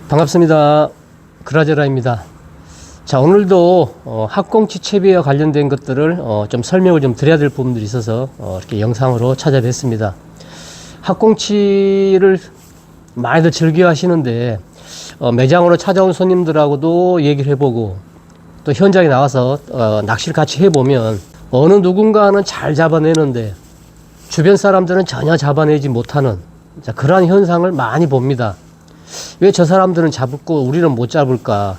반갑습니다. 그라제라입니다. 자, 오늘도 학꽁치 채비와 관련된 것들을 좀 설명을 좀 드려야 될 부분들이 있어서 이렇게 영상으로 찾아뵙습니다. 학꽁치를 많이들 즐겨 하시는데 매장으로 찾아온 손님들하고도 얘기를 해보고 또 현장에 나와서 낚시를 같이 해보면 어느 누군가는 잘 잡아내는데 주변 사람들은 전혀 잡아내지 못하는 그러한 현상을 많이 봅니다. 왜 저 사람들은 잡고 우리는 못 잡을까?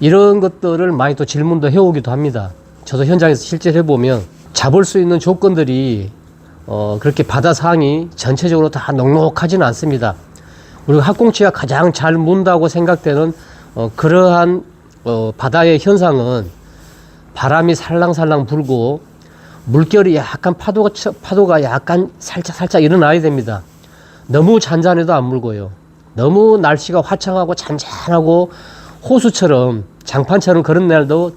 이런 것들을 많이 또 질문도 해오기도 합니다. 저도 현장에서 실제로 해보면 잡을 수 있는 조건들이 그렇게 바다 상황이 전체적으로 다 넉넉하지는 않습니다. 우리가 학꽁치가 가장 잘 문다고 생각되는 그러한 바다의 현상은 바람이 살랑살랑 불고 물결이 약간 파도가 약간 살짝 일어나야 됩니다. 너무 잔잔해도 안 물고요. 너무 날씨가 화창하고 잔잔하고 호수처럼 장판처럼 그런 날도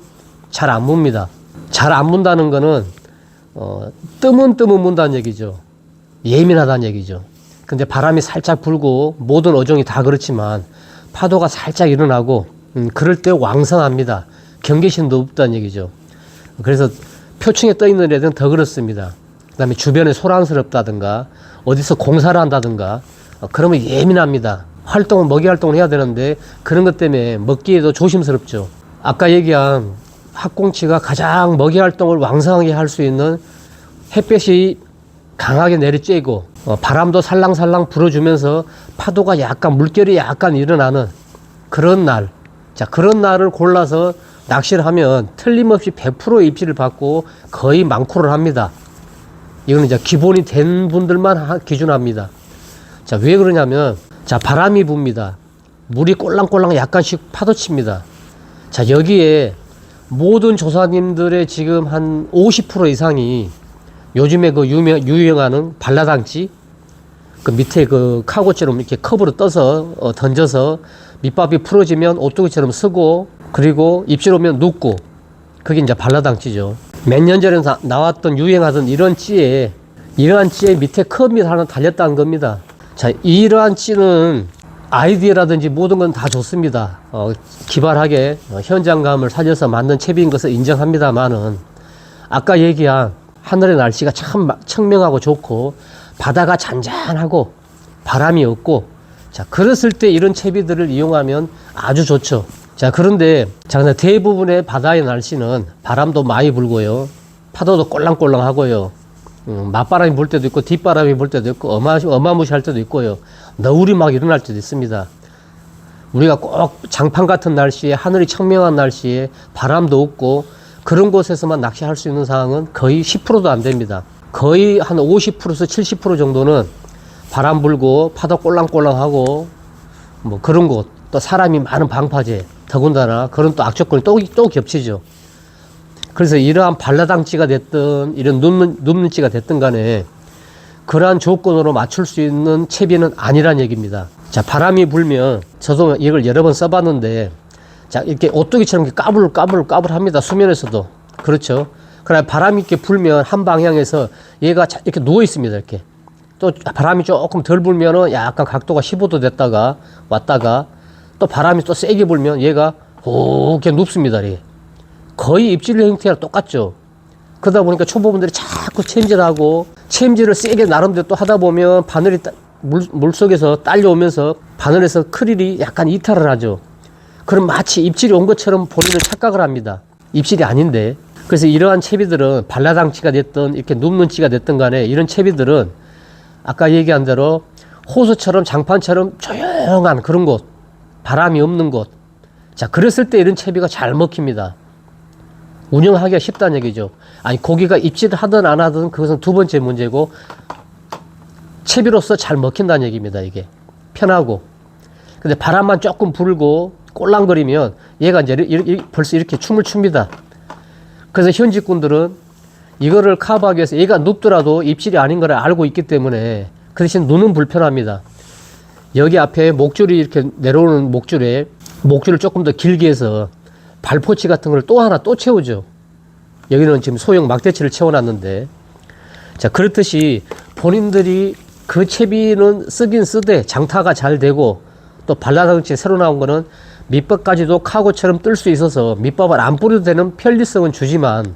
잘 안 뭅니다. 잘 안 문다는 거는 뜨문 문다는 얘기죠. 예민하다는 얘기죠. 근데 바람이 살짝 불고 모든 어종이 다 그렇지만 파도가 살짝 일어나고 그럴 때 왕성합니다. 경계심도 없다는 얘기죠. 그래서 표층에 떠 있는 애들은 더 그렇습니다. 그 다음에 주변에 소란스럽다든가 어디서 공사를 한다든가 그러면 예민합니다. 먹이 활동을 해야 되는데 그런 것 때문에 먹기에도 조심스럽죠. 아까 얘기한 학꽁치가 가장 먹이 활동을 왕성하게 할 수 있는 햇볕이 강하게 내리쬐고 바람도 살랑살랑 불어주면서 파도가 약간 물결이 약간 일어나는 그런 날, 그런 날을 골라서 낚시를 하면 틀림없이 100% 입질을 받고 거의 망코를 합니다. 이거는 이제 기본이 된 분들만 기준합니다. 왜 그러냐면 바람이 붑니다. 물이 꼴랑꼴랑 약간씩 파도칩니다. 여기에 모든 조사님들의 지금 한 50% 이상이 요즘에 유행하는 발라당치, 그 밑에 그 카고처럼 이렇게 컵으로 떠서 던져서 밑밥이 풀어지면 오뚜기처럼 쓰고 그리고 입질 오면 눕고 그게 이제 발라당치죠. 몇 년 전에 나왔던 유행하던 이러한 찌에 밑에 컵이 하나 달렸다는 겁니다. 이러한 찌는 아이디어라든지 모든 건 다 좋습니다. 기발하게 현장감을 살려서 만든 채비인 것을 인정합니다만은 아까 얘기한 하늘의 날씨가 참 청명하고 좋고 바다가 잔잔하고 바람이 없고 그랬을 때 이런 채비들을 이용하면 아주 좋죠. 그런데 대부분의 바다의 날씨는 바람도 많이 불고요. 파도도 꼴랑꼴랑 하고요. 맞바람이 불 때도 있고 뒷바람이 불 때도 있고 어마무시할 때도 있고요. 너울이 막 일어날 때도 있습니다. 우리가 꼭 장판 같은 날씨에 하늘이 청명한 날씨에 바람도 없고 그런 곳에서만 낚시할 수 있는 상황은 거의 10%도 안 됩니다. 거의 한 50%에서 70% 정도는 바람 불고 파도 꼴랑꼴랑하고 뭐 그런 곳, 또 사람이 많은 방파제, 더군다나 그런 또 악조건이 또 겹치죠. 그래서 이러한 발라당치가 됐든 이런 눕는 찌가 됐든 간에 그러한 조건으로 맞출 수 있는 채비는 아니란 얘기입니다. 바람이 불면 저도 이걸 여러 번 써봤는데 이렇게 오뚜기처럼 까불 합니다. 수면에서도. 그렇죠. 그러나 바람이 이렇게 불면 한 방향에서 얘가 이렇게 누워 있습니다. 이렇게. 또 바람이 조금 덜 불면은 약간 각도가 15도 됐다가 왔다가 또 바람이 또 세게 불면 얘가 이렇게 눕습니다. 이렇게. 거의 입질 형태랑 똑같죠. 그러다 보니까 초보분들이 자꾸 챔질을 세게 나름대로 또 하다 보면 바늘이 물속에서 딸려오면서 바늘에서 크릴이 약간 이탈을 하죠. 그럼 마치 입질이 온 것처럼 본인은 착각을 합니다. 입질이 아닌데. 그래서 이러한 채비들은 발라당치가 됐든 이렇게 눕는 찌가 됐든 간에 이런 채비들은 아까 얘기한 대로 호수처럼 장판처럼 조용한 그런 곳, 바람이 없는 곳. 그랬을 때 이런 채비가 잘 먹힙니다. 운영하기가 쉽다는 얘기죠. 아니 고기가 입질을 하든 안 하든 그것은 두 번째 문제고 채비로서 잘 먹힌다는 얘기입니다. 이게 편하고. 근데 바람만 조금 불고 꼴랑거리면 얘가 이제 벌써 이렇게 춤을 춥니다. 그래서 현직군들은 이거를 커버하기 위해서 얘가 눕더라도 입질이 아닌 걸 알고 있기 때문에 그 대신 눈은 불편합니다. 여기 앞에 목줄이 이렇게 내려오는 목줄을 조금 더 길게 해서 발포치 같은 걸 또 하나 채우죠. 여기는 지금 소형 막대치를 채워놨는데 그렇듯이 본인들이 그 채비는 쓰긴 쓰되 장타가 잘 되고 또 발라당치 새로 나온 거는 밑밥까지도 카고처럼 뜰 수 있어서 밑밥을 안 뿌려도 되는 편리성은 주지만,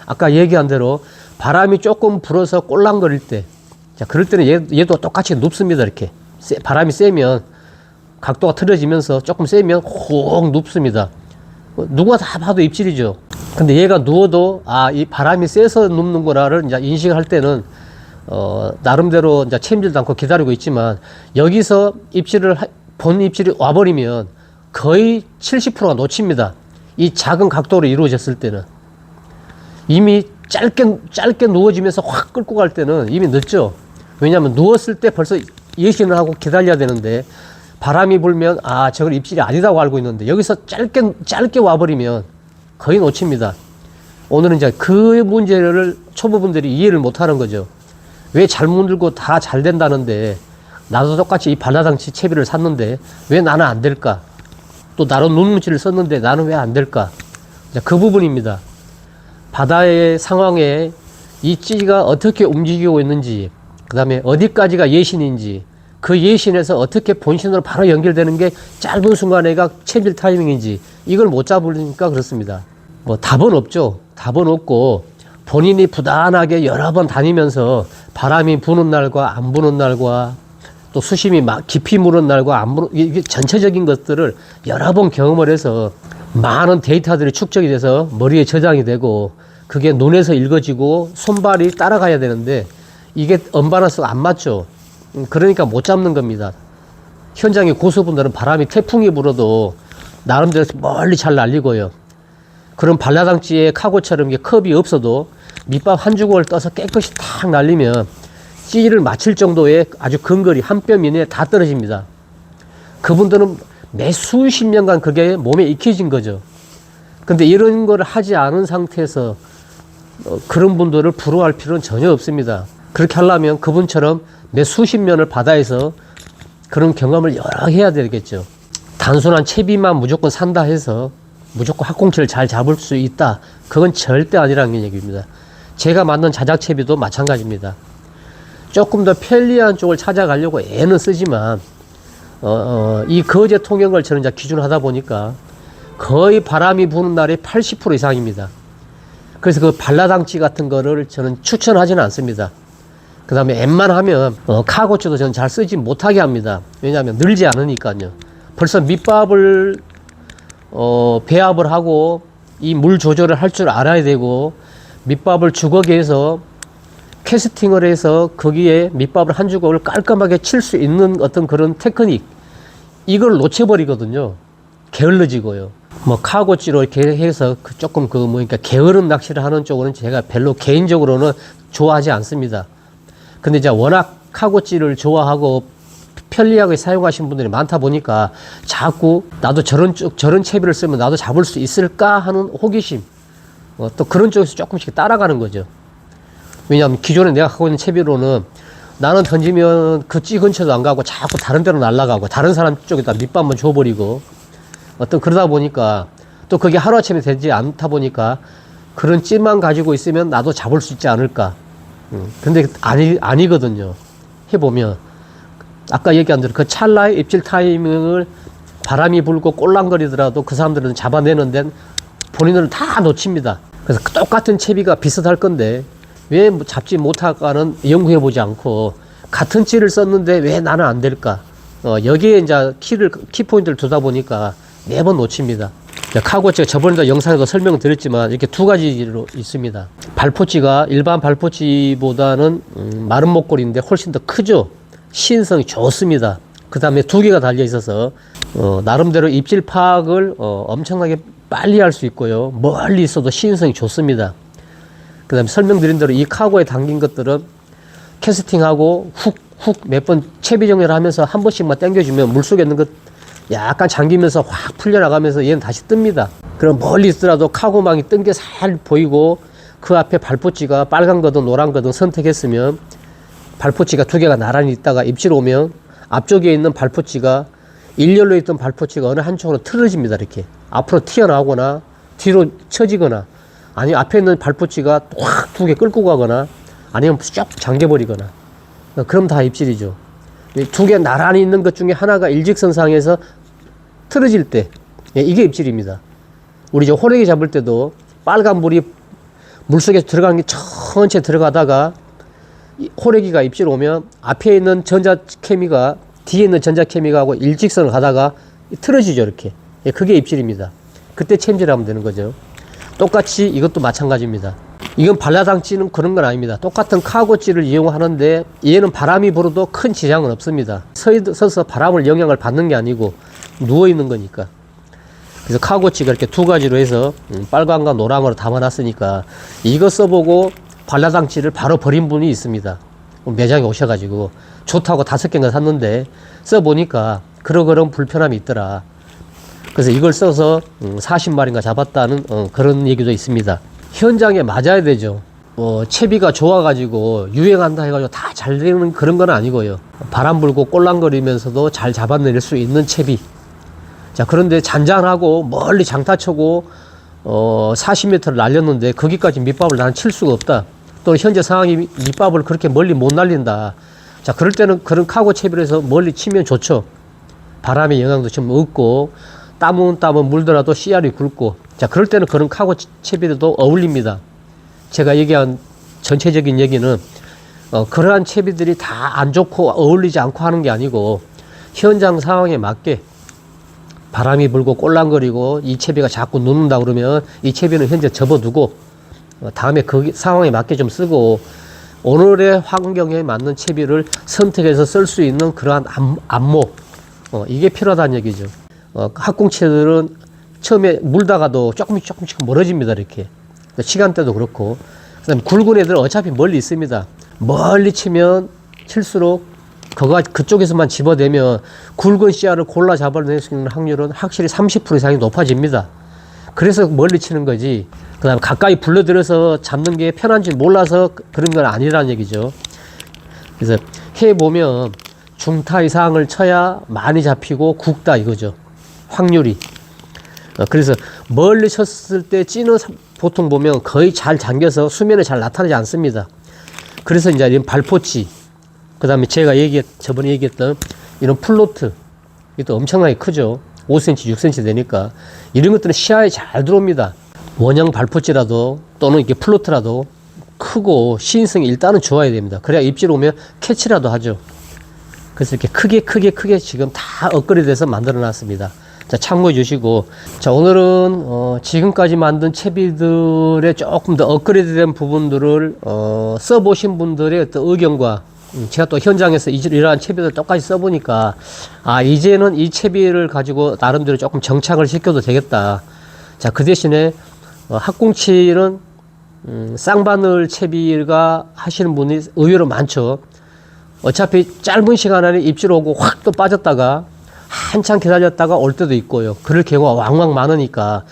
아까 얘기한 대로 바람이 조금 불어서 꼴랑거릴 때, 자, 그럴 때는 얘도 똑같이 눕습니다. 이렇게 바람이 세면 각도가 틀어지면서 조금 세면 혹 눕습니다. 누가 다 봐도 입질이죠. 근데 얘가 누워도 이 바람이 세서 눕는구나를 이제 인식할 때는 나름대로 이제 책임질도 않고 기다리고 있지만, 여기서 본 입질이 와버리면 거의 70%가 놓칩니다. 이 작은 각도로 이루어졌을 때는. 이미 짧게 누워지면서 확 끌고 갈 때는 이미 늦죠. 왜냐하면 누웠을 때 벌써 예신을 하고 기다려야 되는데, 바람이 불면 저걸 입질이 아니라고 알고 있는데 여기서 짧게 와버리면 거의 놓칩니다. 오늘은 이제 그 문제를 초보분들이 이해를 못하는 거죠. 왜 잘못 들고 다 잘 된다는데, 나도 똑같이 이 발라당치 채비를 샀는데 왜 나는 안 될까? 또 나름 눈물질을 썼는데 나는 왜 안 될까? 그 부분입니다. 바다의 상황에 이 찌가 어떻게 움직이고 있는지, 그 다음에 어디까지가 예신인지, 그 예신에서 어떻게 본신으로 바로 연결되는 게 짧은 순간에가 체질 타이밍인지, 이걸 못 잡으니까 그렇습니다. 뭐 답은 없죠. 답은 없고, 본인이 부단하게 여러 번 다니면서 바람이 부는 날과 안 부는 날과 또 수심이 깊이 무는 날과 안 부는, 이게 전체적인 것들을 여러 번 경험을 해서 많은 데이터들이 축적이 돼서 머리에 저장이 되고, 그게 눈에서 읽어지고 손발이 따라가야 되는데 이게 언밸런스가 안 맞죠. 그러니까 못 잡는 겁니다. 현장의 고수분들은 바람이 태풍이 불어도 나름대로 멀리 잘 날리고요. 그런 발라당치의 카고처럼 컵이 없어도 밑밥 한 주걱을 떠서 깨끗이 탁 날리면 찌를 맞힐 정도의 아주 근거리 한 뼘 이내에 다 떨어집니다. 그분들은 매 수십 년간 그게 몸에 익혀진 거죠. 근데 이런 걸 하지 않은 상태에서 그런 분들을 부러워할 필요는 전혀 없습니다. 그렇게 하려면 그분처럼 매 수십 년을 바다에서 그런 경험을 여러 해야 되겠죠. 단순한 채비만 무조건 산다 해서 무조건 학꽁치를 잘 잡을 수 있다, 그건 절대 아니라는 얘기입니다. 제가 만든 자작 채비도 마찬가지입니다. 조금 더 편리한 쪽을 찾아가려고 애는 쓰지만 이 거제 통영을 저는 이제 기준으로 하다 보니까 거의 바람이 부는 날이 80% 이상입니다. 그래서 그 발라당치 같은 거를 저는 추천하지는 않습니다. 그 다음에 웬만하면 카고치도 저는 잘 쓰지 못하게 합니다. 왜냐하면 늘지 않으니까요. 벌써 밑밥을 배합을 하고 이 물 조절을 할 줄 알아야 되고, 밑밥을 주걱에서 캐스팅을 해서 거기에 밑밥을 한 주걱을 깔끔하게 칠 수 있는 어떤 그런 테크닉, 이걸 놓쳐버리거든요. 게을러지고요. 뭐 카고찌로 이렇게 해서 조금 그러니까 게으른 낚시를 하는 쪽으로는 제가 별로 개인적으로는 좋아하지 않습니다. 근데 이제 워낙 카고찌를 좋아하고 편리하게 사용하신 분들이 많다 보니까 자꾸 나도 저런 채비를 쓰면 나도 잡을 수 있을까 하는 호기심, 또 그런 쪽에서 조금씩 따라가는 거죠. 왜냐하면 기존에 내가 갖고 있는 채비로는 나는 던지면 그 찌 근처도 안 가고 자꾸 다른 데로 날아가고 다른 사람 쪽에다 밑밥만 줘버리고, 그러다 보니까 또 그게 하루아침에 되지 않다 보니까 그런 찌만 가지고 있으면 나도 잡을 수 있지 않을까. 근데 아니거든요. 해보면 아까 얘기한 대로 그 찰나의 입질 타이밍을 바람이 불고 꼴랑거리더라도 그 사람들은 잡아내는 데는 본인들은 다 놓칩니다. 그래서 똑같은 채비가 비슷할 건데 왜 잡지 못할까는 연구해보지 않고 같은 찌를 썼는데 왜 나는 안 될까? 여기에 이제 키포인트를 두다 보니까 매번 놓칩니다. 카고찌가 저번에도 영상에도 설명드렸지만 이렇게 두 가지로 있습니다. 발포찌가 일반 발포찌보다는 마른 목걸이인데 훨씬 더 크죠. 시인성이 좋습니다. 그 다음에 두 개가 달려 있어서 나름대로 입질 파악을 엄청나게 빨리 할 수 있고요. 멀리 있어도 시인성이 좋습니다. 그 다음에 설명드린 대로 이 카고에 담긴 것들은 캐스팅하고 훅 몇 번 채비 정렬을 하면서 한 번씩만 당겨주면 물속에 있는 것 약간 잠기면서 확 풀려나가면서 얘는 다시 뜹니다. 그럼 멀리 있더라도 카고망이 뜬 게 살 보이고 그 앞에 발포찌가 빨간 거든 노란 거든 선택했으면 발포찌가 두 개가 나란히 있다가 입질 오면 앞쪽에 있는 발포찌가 일렬로 있던 발포찌가 어느 한쪽으로 틀어집니다. 이렇게 앞으로 튀어나오거나 뒤로 처지거나, 아니면 앞에 있는 발포찌가 확 두 개 끌고 가거나, 아니면 쭉 잠겨버리거나, 그럼 다 입질이죠. 두 개 나란히 있는 것 중에 하나가 일직선상에서 틀어질 때, 예, 이게 입질입니다. 우리 저 호래기 잡을 때도 빨간 물이 물속에 들어가는 게 천천히 들어가다가 호래기가 입질 오면 앞에 있는 전자케미가 뒤에 있는 전자케미가하고 일직선을 가다가 틀어지죠, 이렇게. 예, 그게 입질입니다. 그때 챔질하면 되는 거죠. 똑같이 이것도 마찬가지입니다. 이건 발라당치는 그런 건 아닙니다. 똑같은 카고찌를 이용하는데 얘는 바람이 불어도 큰 지장은 없습니다. 서서 바람을 영향을 받는 게 아니고 누워있는 거니까. 그래서 카고찌가 이렇게 두 가지로 해서 빨강과 노랑으로 담아놨으니까 이거 써보고 발라당치를 바로 버린 분이 있습니다. 매장에 오셔가지고 좋다고 5개인가 샀는데 써보니까 그러그런 불편함이 있더라. 그래서 이걸 써서 40마리인가 잡았다는 그런 얘기도 있습니다. 현장에 맞아야 되죠. 채비가 좋아가지고 유행한다 해가지고 다 잘 되는 그런 건 아니고요. 바람 불고 꼴랑거리면서도 잘 잡아낼 수 있는 채비. 자, 그런데 잔잔하고 멀리 장타 쳐고 40m를 날렸는데 거기까지 밑밥을 나는 칠 수가 없다. 또 현재 상황이 밑밥을 그렇게 멀리 못 날린다. 자, 그럴 때는 그런 카고 채비를 해서 멀리 치면 좋죠. 바람의 영향도 좀 없고 땀은 물더라도 씨알이 굵고. 자, 그럴 때는 그런 카고 채비들도 어울립니다. 제가 얘기한 전체적인 얘기는 그러한 채비들이 다 안 좋고 어울리지 않고 하는 게 아니고 현장 상황에 맞게 바람이 불고 꼴랑거리고 이 채비가 자꾸 누는다 그러면 이 채비는 현재 접어두고 다음에 그 상황에 맞게 좀 쓰고 오늘의 환경에 맞는 채비를 선택해서 쓸 수 있는 그러한 안목, 이게 필요하다는 얘기죠. 학궁채들은 처음에 물다가도 조금씩 멀어집니다. 이렇게 시간대도 그렇고. 그다음에 굵은 애들은 어차피 멀리 있습니다. 멀리 치면 칠수록 그쪽에서만 집어대면 굵은 씨알을 골라 잡아낼 수 있는 확률은 확실히 30% 이상이 높아집니다. 그래서 멀리 치는 거지. 그 다음에 가까이 불러들여서 잡는 게 편한지 몰라서 그런 건 아니라는 얘기죠. 그래서 해보면 중타 이상을 쳐야 많이 잡히고 굵다 이거죠. 확률이. 그래서 멀리 쳤을 때 찌는 보통 보면 거의 잘 잠겨서 수면에 잘 나타나지 않습니다. 그래서 이제 이런 발포치, 그 다음에 제가 저번에 얘기했던 이런 플로트, 이것도 엄청나게 크죠. 5cm, 6cm 되니까. 이런 것들은 시야에 잘 들어옵니다. 원형 발포치라도 또는 이렇게 플로트라도 크고 시인성이 일단은 좋아야 됩니다. 그래야 입질 오면 캐치라도 하죠. 그래서 이렇게 크게 지금 다 업그레이드해서 만들어 놨습니다. 자, 참고해 주시고. 자, 오늘은 지금까지 만든 채비들의 조금 더 업그레이드된 부분들을 써보신 분들의 어떤 의견과 제가 또 현장에서 이러한 채비들 똑같이 써보니까 이제는 이 채비를 가지고 나름대로 조금 정착을 시켜도 되겠다. 자, 그 대신에 학궁치는 쌍바늘 채비가 하시는 분이 의외로 많죠. 어차피 짧은 시간 안에 입질 오고 확 또 빠졌다가 한참 기다렸다가 올 때도 있고요. 그럴 경우가 왕왕 많으니까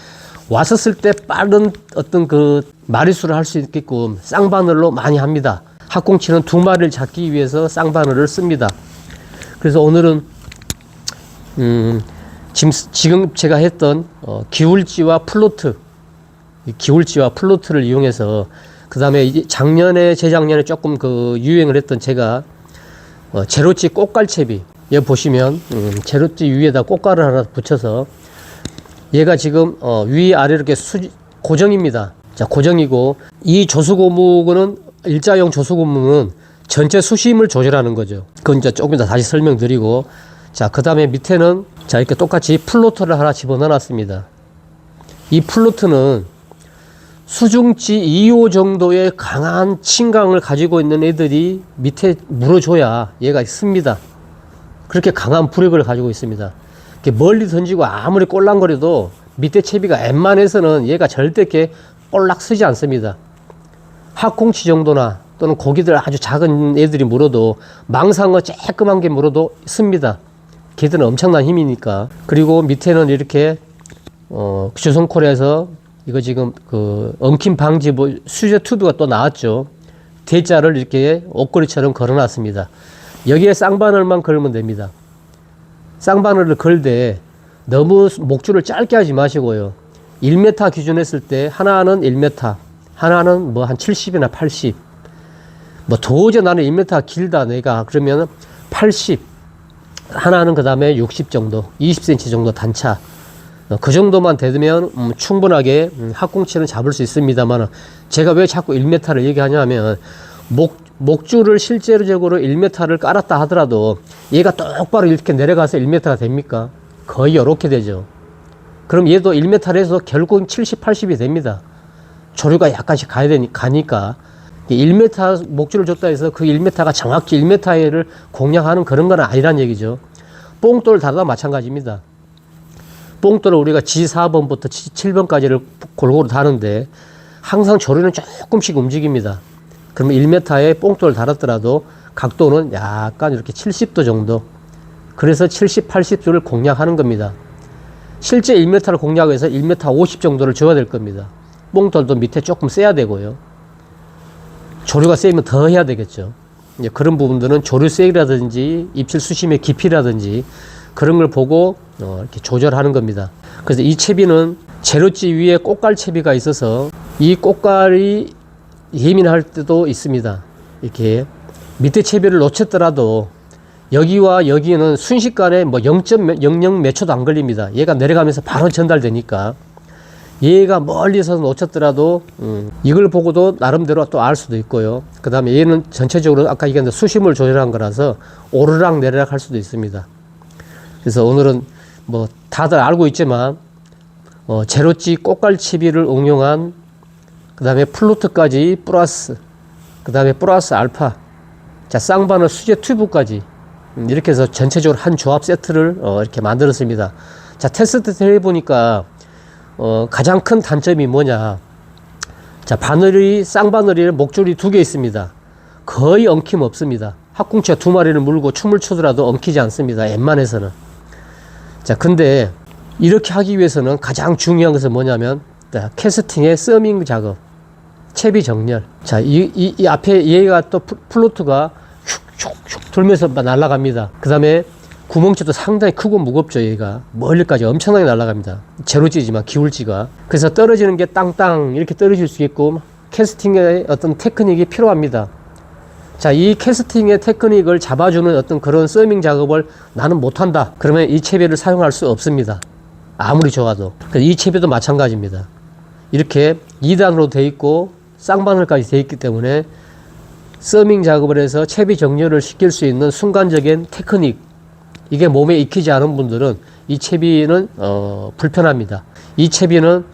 왔었을 때 빠른 어떤 그 마리수를 할 수 있게끔 쌍바늘로 많이 합니다. 학궁치는 2마리를 잡기 위해서 쌍바늘을 씁니다. 그래서 오늘은 지금 제가 했던 기울지와 플로트, 기울지와 플로트를 이용해서, 그 다음에 작년에 재작년에 조금 그 유행을 했던 제가 제로찌 꽃갈채비, 여기 보시면 제로찌 위에다 꽃갈을 하나 붙여서 얘가 지금 위아래 이렇게 고정입니다. 자, 고정이고, 이 조수고무는 일자형 조수고무는 전체 수심을 조절하는 거죠. 그건 이제 조금 더 다시 설명드리고, 자, 그 다음에 밑에는 자, 이렇게 똑같이 플로트를 하나 집어넣어 놨습니다. 이 플로트는 수중치 2호 정도의 강한 침강을 가지고 있는 애들이 밑에 물어줘야 얘가 씁니다. 그렇게 강한 부력을 가지고 있습니다. 이렇게 멀리 던지고 아무리 꼴랑거려도 밑에 채비가 웬만해서는 얘가 절대 이렇게 꼴락 쓰지 않습니다. 학궁치 정도나 또는 고기들 아주 작은 애들이 물어도, 망상어 쬐끄만 게 물어도 씁니다. 걔들은 엄청난 힘이니까. 그리고 밑에는 이렇게 조선코리아에서 이거 지금 그 엉킴 방지 수제 튜브가 또 나왔죠. 대자를 이렇게 옷걸이처럼 걸어놨습니다. 여기에 쌍바늘만 걸면 됩니다. 쌍바늘을 걸 때 너무 목줄을 짧게 하지 마시고요. 1m 기준 했을 때 하나는 1m, 하나는 뭐 한 70이나 80. 뭐 도저히 나는 1m 길다 내가 그러면 80. 하나는 그 다음에 60 정도, 20cm 정도 단차. 그 정도만 되면 충분하게 학꽁치는 잡을 수 있습니다만, 제가 왜 자꾸 1m를 얘기하냐면, 목줄을 실제적으로 1m를 깔았다 하더라도 얘가 똑바로 이렇게 내려가서 1m가 됩니까? 거의 이렇게 되죠. 그럼 얘도 1m를 해서 결국 70, 80이 됩니다. 조류가 약간씩 가니까 1m 목줄을 줬다 해서 그 1m가 정확히 1m를 공략하는 그런 건 아니란 얘기죠. 뽕돌을 달아도 마찬가지입니다. 뽕돌을 우리가 G4번부터 G7번까지를 골고루 다는데 항상 조류는 조금씩 움직입니다. 그러면 1m에 뽕돌을 달았더라도 각도는 약간 이렇게 70도 정도. 그래서 70, 80도를 공략하는 겁니다. 실제 1m를 공략해서 1m 50 정도를 줘야 될 겁니다. 뽕돌도 밑에 조금 세야 되고요. 조류가 세면 더 해야 되겠죠. 이제 그런 부분들은 조류 세기라든지 입질 수심의 깊이라든지 그런 걸 보고 이렇게 조절하는 겁니다. 그래서 이 채비는 제로찌 위에 꽃갈채비가 있어서 이 꽃갈이 예민할 때도 있습니다. 이렇게 밑에 채비를 놓쳤더라도 여기와 여기는 순식간에 뭐 0.00 몇 초도 안 걸립니다. 얘가 내려가면서 바로 전달되니까. 얘가 멀리서 놓쳤더라도 이걸 보고도 나름대로 또 알 수도 있고요. 그 다음에 얘는 전체적으로 아까 얘기한 수심을 조절한 거라서 오르락 내리락 할 수도 있습니다. 그래서 오늘은 뭐 다들 알고 있지만 제로찌 꽃갈채비를 응용한 그 다음에 플루트까지 플러스, 그 다음에 플러스 알파, 자 쌍바늘 수제 튜브까지 이렇게 해서 전체적으로 한 조합 세트를 이렇게 만들었습니다. 자 테스트를 해보니까 가장 큰 단점이 뭐냐, 자 바늘이 쌍바늘이 목줄이 2개 있습니다. 거의 엉킴 없습니다. 학꽁치가 2마리를 물고 춤을 추더라도 엉키지 않습니다. 웬만해서는. 자 근데 이렇게 하기 위해서는 가장 중요한 것은 뭐냐면 캐스팅의 서밍 작업, 채비 정렬. 자 이 앞에 얘가 또 플로트가 슉슉슉 돌면서 날아갑니다. 그 다음에 구멍치도 상당히 크고 무겁죠. 얘가 멀리까지 엄청나게 날아갑니다. 제로찌지만 기울지가. 그래서 떨어지는 게 땅땅 이렇게 떨어질 수 있고 캐스팅의 어떤 테크닉이 필요합니다. 자, 이 캐스팅의 테크닉을 잡아주는 어떤 그런 서밍 작업을 나는 못한다. 그러면 이 채비를 사용할 수 없습니다. 아무리 좋아도. 이 채비도 마찬가지입니다. 이렇게 2단으로 돼 있고 쌍바늘까지 돼 있기 때문에 서밍 작업을 해서 채비 정렬을 시킬 수 있는 순간적인 테크닉, 이게 몸에 익히지 않은 분들은 이 채비는 불편합니다. 이 채비는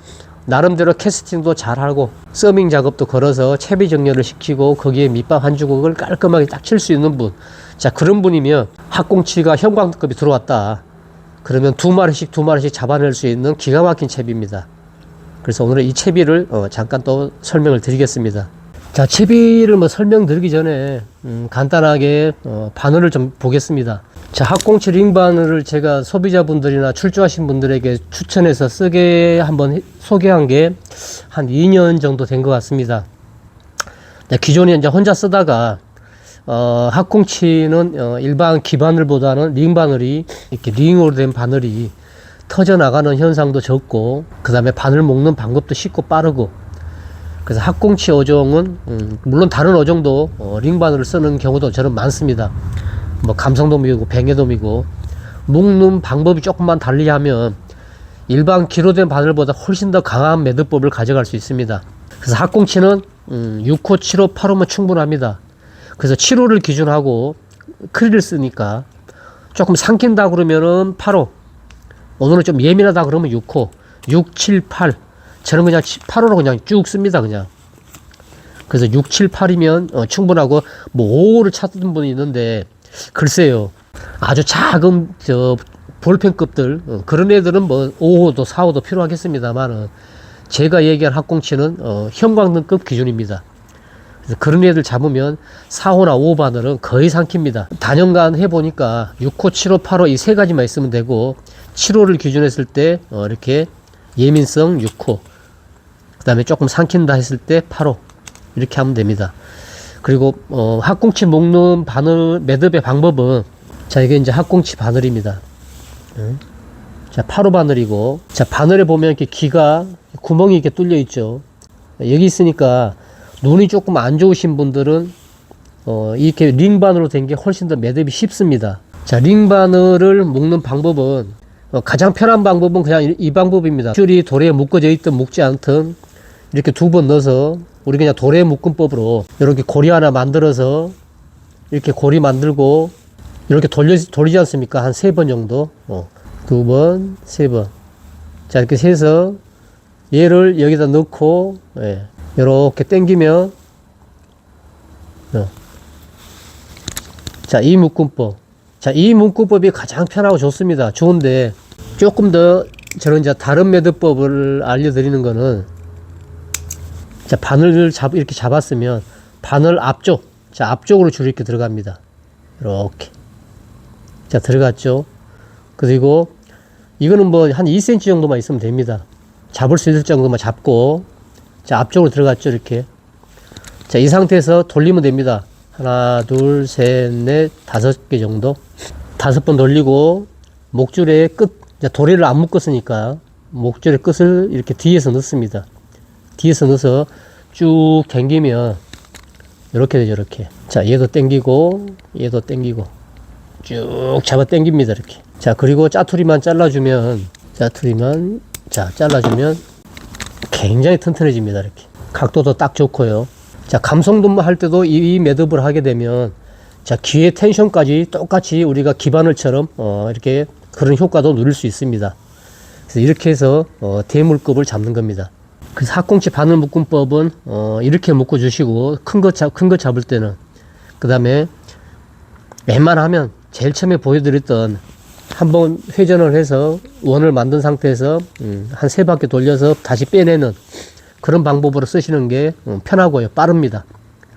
나름대로 캐스팅도 잘하고 서밍 작업도 걸어서 채비 정렬을 시키고 거기에 밑밥 한 주걱을 깔끔하게 딱 칠 수 있는 분, 자 그런 분이면 학꽁치가 형광등급이 들어왔다 그러면 2마리씩 잡아낼 수 있는 기가 막힌 채비입니다. 그래서 오늘은 이 채비를 잠깐 또 설명을 드리겠습니다. 자 채비를 뭐 설명드리기 전에 간단하게 바늘을 좀 보겠습니다. 자 학꽁치 링 바늘을 제가 소비자분들이나 출조하신 분들에게 추천해서 쓰게 한번 소개한 게 한 2년 정도 된 것 같습니다. 기존에 이제 혼자 쓰다가 학꽁치는 일반 기바늘보다는 링 바늘이 이렇게 링으로 된 바늘이 터져 나가는 현상도 적고 그 다음에 바늘 묶는 방법도 쉽고 빠르고, 그래서 학꽁치 어종은 물론 다른 어종도 링 바늘을 쓰는 경우도 저는 많습니다. 뭐 감성돔이고 뱅에돔이고 묶는 방법이 조금만 달리하면 일반 기로 된 바늘보다 훨씬 더 강한 매듭법을 가져갈 수 있습니다. 그래서 학꽁치는 6호, 7호, 8호면 충분합니다. 그래서 7호를 기준하고 크리를 쓰니까 조금 삼킨다 그러면은 8호, 오늘은 좀 예민하다 그러면 6호, 6, 7, 8. 저는 그냥 8호로 그냥 쭉 씁니다, 그냥. 그래서 6, 7, 8이면 충분하고, 뭐 5호를 찾던 분이 있는데, 글쎄요. 아주 작은, 볼펜급들, 그런 애들은 뭐 5호도 4호도 필요하겠습니다만은, 제가 얘기한 학꽁치는, 형광등급 기준입니다. 그래서 그런 애들 잡으면 4호나 5호 바늘은 거의 삼킵니다. 단연간 해보니까 6호, 7호, 8호 이 세 가지만 있으면 되고, 7호를 기준했을 때, 이렇게 예민성 6호, 그 다음에 조금 삼킨다 했을 때 8호, 이렇게 하면 됩니다. 그리고, 학꽁치 묶는 바늘 매듭의 방법은, 자, 이게 이제 학꽁치 바늘입니다. 자, 8호 바늘이고, 자, 바늘에 보면 이렇게 기가, 구멍이 이렇게 뚫려 있죠. 여기 있으니까, 눈이 조금 안 좋으신 분들은, 이렇게 링 바늘로 된 게 훨씬 더 매듭이 쉽습니다. 자, 링바늘을 묶는 방법은 가장 편한 방법은 그냥 이 방법입니다. 줄이 도래에 묶어져 있든 묶지 않든 이렇게 2번 넣어서 우리 그냥 도래 묶음법으로 이렇게 고리 하나 만들어서 이렇게 고리 만들고 이렇게 돌리지 않습니까? 한 3번 정도. 2번, 3번. 자, 이렇게 해서 얘를 여기다 넣고, 예, 이렇게 당기면, 자, 이 묶음법. 자, 이 묶음법이 가장 편하고 좋습니다. 좋은데, 조금 더 저는 이제 다른 매듭법을 알려드리는 거는, 자, 바늘을 이렇게 잡았으면, 바늘 앞쪽, 자, 앞쪽으로 줄이 이렇게 들어갑니다. 이렇게. 자, 들어갔죠. 그리고, 이거는 뭐 한 2cm 정도만 있으면 됩니다. 잡을 수 있을 정도만 잡고, 자, 앞쪽으로 들어갔죠, 이렇게. 자, 이 상태에서 돌리면 됩니다. 하나, 둘, 셋, 넷, 5개 정도. 5번 돌리고, 목줄의 끝, 도래를 안 묶었으니까, 목줄의 끝을 이렇게 뒤에서 넣습니다. 뒤에서 넣어서 쭉 당기면, 이렇게 되죠, 이렇게. 자, 얘도 당기고, 얘도 당기고, 쭉 잡아 당깁니다, 이렇게. 자, 그리고 짜투리만 잘라주면, 잘라주면 굉장히 튼튼해집니다, 이렇게. 각도도 딱 좋고요. 자, 감성돔 할 때도 이 매듭을 하게 되면, 자, 귀의 텐션까지 똑같이 우리가 기바늘처럼, 이렇게 그런 효과도 누릴 수 있습니다. 그래서 이렇게 해서, 대물급을 잡는 겁니다. 그래서 학꽁치 바늘 묶음법은, 이렇게 묶어주시고, 큰 거 잡을 때는, 그 다음에, 웬만하면, 제일 처음에 보여드렸던, 한번 회전을 해서, 원을 만든 상태에서, 한 3바퀴 돌려서 다시 빼내는, 그런 방법으로 쓰시는 게 편하고요. 빠릅니다.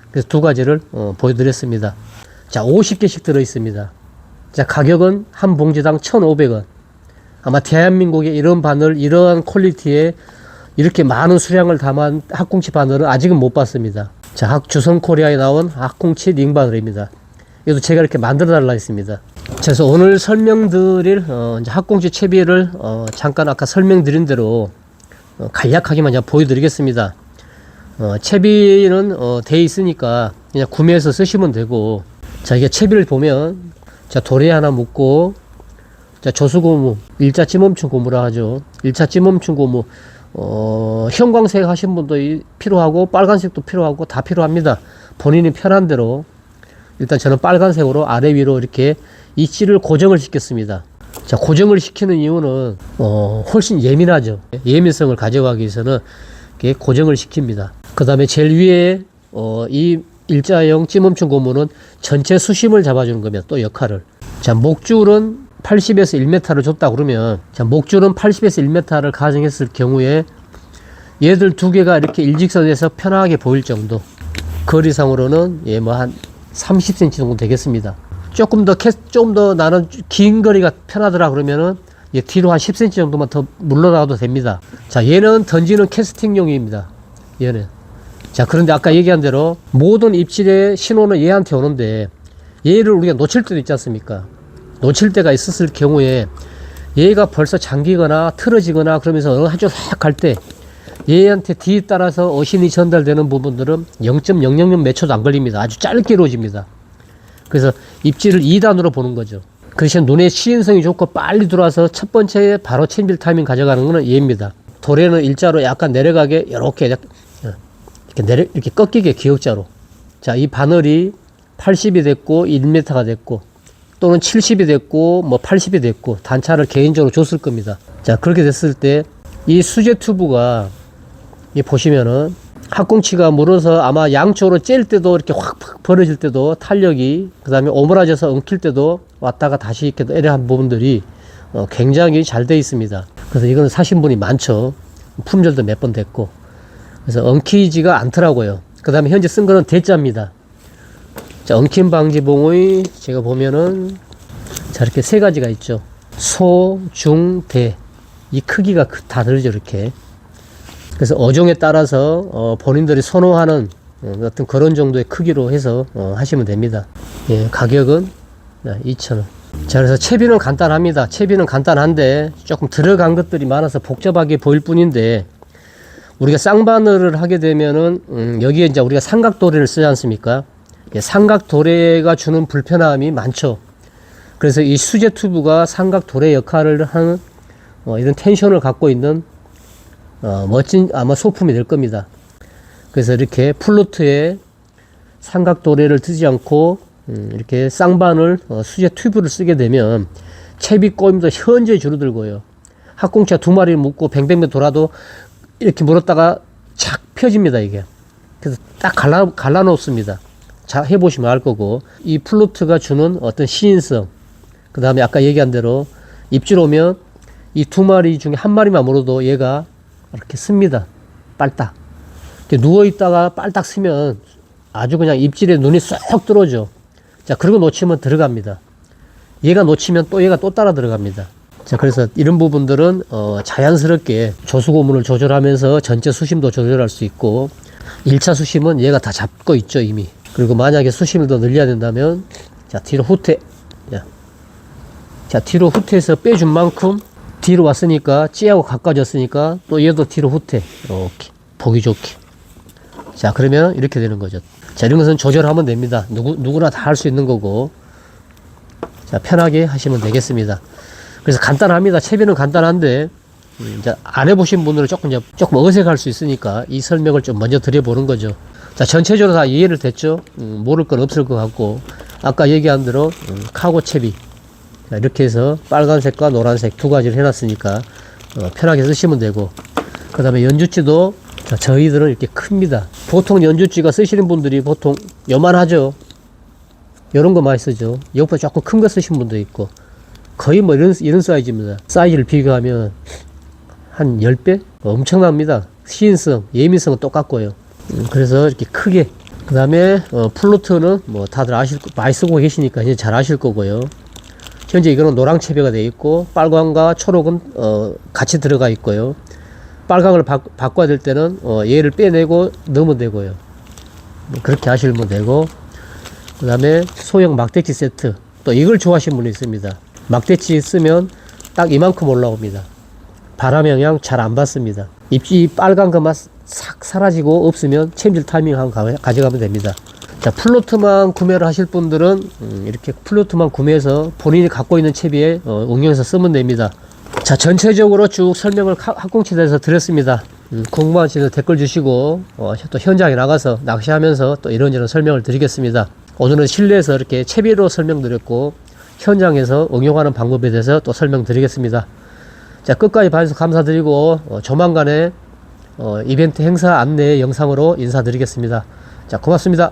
그래서 2가지를 보여드렸습니다. 자, 50개씩 들어있습니다. 자, 가격은 한 봉지당 1,500원. 아마 대한민국에 이런 바늘, 이러한 퀄리티에 이렇게 많은 수량을 담은 학꽁치 바늘은 아직은 못 봤습니다. 자, 주성코리아에 나온 학꽁치 링바늘입니다. 이것도 제가 이렇게 만들어 달라 했습니다. 그래서 오늘 설명드릴 이제 학꽁치 채비를 잠깐 아까 설명드린 대로 간략하게만 제가 보여드리겠습니다. 채비는 돼 있으니까 그냥 구매해서 쓰시면 되고, 자, 이게 채비를 보면, 자, 도래 하나 묶고, 자, 조수고무, 1자 찌멈춘 고무라 하죠. 1차 찌멈춘 고무, 형광색 하신 분도 필요하고, 빨간색도 필요하고, 다 필요합니다. 본인이 편한 대로, 일단 저는 빨간색으로 아래 위로 이렇게 이치를 고정을 시켰습니다. 자, 고정을 시키는 이유는 훨씬 예민하죠. 예민성을 가져가기 위해서는 이렇게 고정을 시킵니다. 그 다음에 제일 위에 이 일자형 찌멈춘 고무는 전체 수심을 잡아주는 겁니다. 또 역할을. 자, 목줄은 80에서 1m를 줬다 그러면, 자, 목줄은 80에서 1m를 가정했을 경우에 얘들 2개가 이렇게 일직선에서 편하게 보일 정도. 거리상으로는 뭐 한 30cm 정도 되겠습니다. 조금 더 나는 긴 거리가 편하더라 그러면은 얘 뒤로 한 10cm 정도만 더 물러나도 됩니다. 자, 얘는 던지는 캐스팅용입니다. 얘는. 자, 그런데 아까 얘기한 대로 모든 입질의 신호는 얘한테 오는데 얘를 우리가 놓칠 때도 있지 않습니까? 놓칠 때가 있었을 경우에 얘가 벌써 잠기거나 틀어지거나 그러면서 어느 한쪽 싹 갈 때 얘한테 뒤에 따라서 어신이 전달되는 부분들은 0.000 몇 초도 안 걸립니다. 아주 짧게 이루어집니다. 그래서 입질을 2단으로 보는 거죠. 그 대신 눈의 시인성이 좋고 빨리 들어와서 첫 번째 바로 챔질 타이밍 가져가는 거는 얘입니다. 도래는 일자로 약간 내려가게 이렇게 꺾이게 기역자로. 자, 이 바늘이 80이 됐고 1m가 됐고 또는 70이 됐고 뭐 80이 됐고 단차를 개인적으로 줬을 겁니다. 자, 그렇게 됐을 때 이 수제 튜브가 이 보시면은 학꽁치가 물어서 아마 양쪽으로 찔 때도 이렇게 확 벌어질 때도 탄력이, 그 다음에 오므라져서 엉킬 때도 왔다가 다시 이렇게 애매한 부분들이 굉장히 잘 되어 있습니다. 그래서 이거는 사신 분이 많죠. 품절도 몇 번 됐고. 그래서 엉키지가 않더라고요. 그 다음에 현재 쓴 거는 대자입니다. 자, 엉킴 방지 봉의 제가 보면은 자, 이렇게 3가지가 있죠. 소, 중, 대. 이 크기가 다 다르죠, 이렇게. 그래서 어종에 따라서 본인들이 선호하는 어떤 그런 정도의 크기로 해서 하시면 됩니다. 예, 가격은 2,000원. 자, 그래서 채비는 간단합니다. 채비는 간단한데 조금 들어간 것들이 많아서 복잡하게 보일 뿐인데, 우리가 쌍바늘을 하게 되면은 여기에 이제 우리가 삼각도래를 쓰지 않습니까? 예, 삼각도래가 주는 불편함이 많죠. 그래서 이 수제 튜브가 삼각도래 역할을 하는 이런 텐션을 갖고 있는 멋진 아마 소품이 될 겁니다. 그래서 이렇게 플루트에 삼각도래를 뜨지 않고 이렇게 쌍반을 수제 튜브를 쓰게 되면 채비 꼬임도 현저히 줄어들고요. 학꽁치가 2마리를 묶고 뱅뱅뱅 돌아도 이렇게 물었다가 착 펴집니다, 이게. 그래서 딱 갈라 놓습니다. 자, 해보시면 알 거고, 이 플루트가 주는 어떤 시인성, 그 다음에 아까 얘기한 대로 입질 오면 이 2마리 중에 1마리만 물어도 얘가 이렇게 씁니다. 빨딱. 누워있다가 빨딱 쓰면 아주 그냥 입질에 눈이 쏙 들어오죠. 자, 그리고 놓치면 들어갑니다. 얘가 놓치면 또 얘가 또 따라 들어갑니다. 자, 그래서 이런 부분들은 자연스럽게 조수고문을 조절하면서 전체 수심도 조절할 수 있고, 1차 수심은 얘가 다 잡고 있죠, 이미. 그리고 만약에 수심을 더 늘려야 된다면, 자, 뒤로 후퇴. 자, 뒤로 후퇴해서 빼준 만큼 뒤로 왔으니까, 찌하고 가까워졌으니까 또 얘도 뒤로 후퇴. 이렇게 보기 좋게. 자, 그러면 이렇게 되는 거죠. 자, 이런 것은 조절하면 됩니다. 누구나 다 할 수 있는 거고, 자, 편하게 하시면 되겠습니다. 그래서 간단합니다. 채비는 간단한데, 이제 안 해보신 분들은 조금 어색할 수 있으니까 이 설명을 좀 먼저 드려보는 거죠. 자, 전체적으로 다 이해를 됐죠? 모를 건 없을 것 같고, 아까 얘기한 대로, 카고 채비. 자, 이렇게 해서 빨간색과 노란색 2가지를 해놨으니까, 편하게 쓰시면 되고, 그 다음에 연주찌도, 자, 저희들은 이렇게 큽니다. 보통 연주찌가 쓰시는 분들이 보통 요만하죠? 요런 거 많이 쓰죠. 이것보다 조금 큰 거 쓰신 분도 있고, 거의 뭐 이런 사이즈입니다. 사이즈를 비교하면 한 10배? 엄청납니다. 시인성, 예민성은 똑같고요. 그래서 이렇게 크게. 그 다음에, 플루트는 뭐 다들 많이 쓰고 계시니까 이제 잘 아실 거고요. 현재 이거는 노랑 채비가 되어 있고, 빨강과 초록은, 같이 들어가 있고요. 빨강을 바꿔야 될 때는, 얘를 빼내고 넣으면 되고요. 그렇게 하시면 되고, 그 다음에 소형 막대치 세트. 또 이걸 좋아하시는 분이 있습니다. 막대치 쓰면 딱 이만큼 올라옵니다. 바람 영향 잘 안 받습니다. 입지 빨간 것만 싹 사라지고 없으면 챔질 타이밍 한번 가져가면 됩니다. 자, 플루트만 구매를 하실 분들은 이렇게 플루트만 구매해서 본인이 갖고 있는 채비에 응용해서 쓰면 됩니다. 자, 전체적으로 쭉 설명을 학꽁치에 대해서 드렸습니다. 궁금하시면 댓글 주시고 또 현장에 나가서 낚시하면서 또 이런저런 설명을 드리겠습니다. 오늘은 실내에서 이렇게 채비로 설명드렸고 현장에서 응용하는 방법에 대해서 또 설명드리겠습니다. 자, 끝까지 봐주셔서 감사드리고 조만간에 이벤트 행사 안내 영상으로 인사드리겠습니다. 자, 고맙습니다.